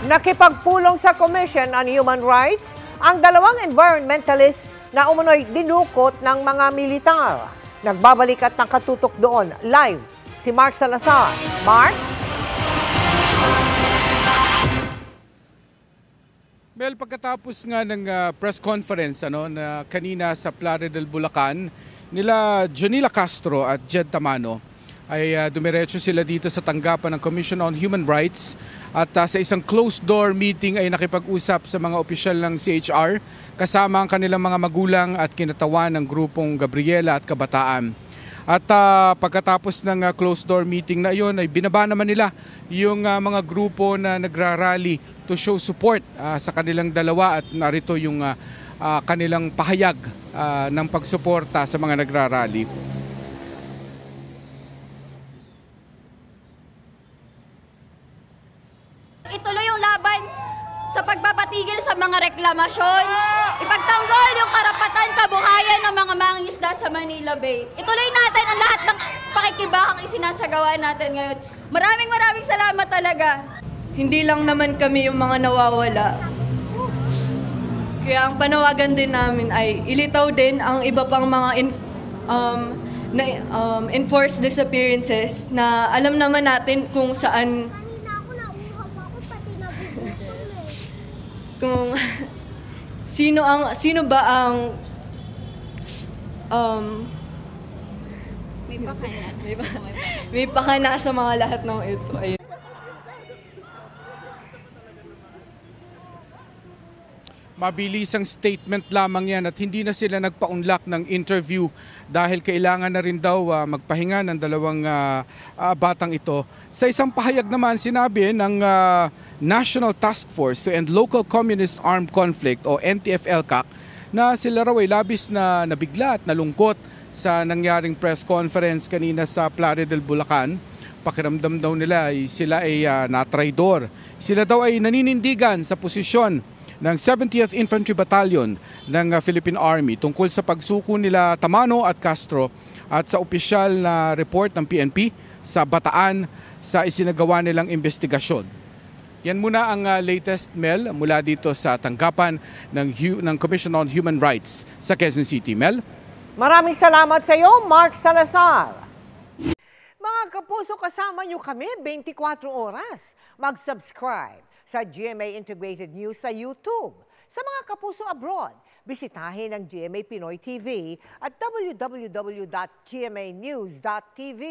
Nakipagpulong sa Commission on Human Rights ang dalawang environmentalist na umunoy dinukot ng mga militar. Nagbabalik at nakatutok doon. Live, si Mark Salazar. Mark? Well, pagkatapos nga ng press conference na kanina sa Playa del Bulacan, nila Jonila Castro at Jed Tamano ay dumiretso sila dito sa tanggapan ng Commission on Human Rights at sa isang closed-door meeting ay nakipag-usap sa mga opisyal ng CHR kasama ang kanilang mga magulang at kinatawan ng grupong Gabriela at Kabataan. At pagkatapos ng closed-door meeting na iyon ay binaba naman nila yung mga grupo na nagrarally to show support sa kanilang dalawa at narito yung kanilang pahayag ng pagsuporta sa mga nagrarally. Ituloy yung laban sa pagpapatigil sa mga reklamasyon, ipagtanggol yung karapatan kabuhayan ng mga mangingisda sa Manila Bay. Ituloy natin ang lahat ng pakikibakang isinasagawa natin ngayon. Maraming salamat talaga. Hindi lang naman kami yung mga nawawala. Kaya ang panawagan din namin ay ilitaw din ang iba pang mga enforced disappearances na alam naman natin kung saan kung sino ba ang may pakana sa mga lahat ng ito. Ayun. Mabilisang statement lamang yan at hindi na sila nagpa-unlock ng interview dahil kailangan na rin daw magpahinga ng dalawang batang ito. Sa isang pahayag naman sinabi ng National Task Force to End Local Communist Armed Conflict o NTF-ELCAC na sila raw ay labis na nabigla at nalungkot sa nangyaring press conference kanina sa Playa del Bulacan. Pakiramdam daw nila ay sila ay natraidor. Sila daw ay naninindigan sa posisyon ng 70th Infantry Battalion ng Philippine Army tungkol sa pagsuko nila Tamano at Castro at sa opisyal na report ng PNP sa Bataan sa isinagawa nilang investigasyon. Yan muna ang latest, Mel, mula dito sa tanggapan ng Commission on Human Rights sa Quezon City. Mel? Maraming salamat sa iyo, Mark Salazar. Mga kapuso, kasama niyo kami 24 oras. Mag-subscribe sa GMA Integrated News sa YouTube. Sa mga kapuso abroad, bisitahin ang GMA Pinoy TV at www.gmanews.tv.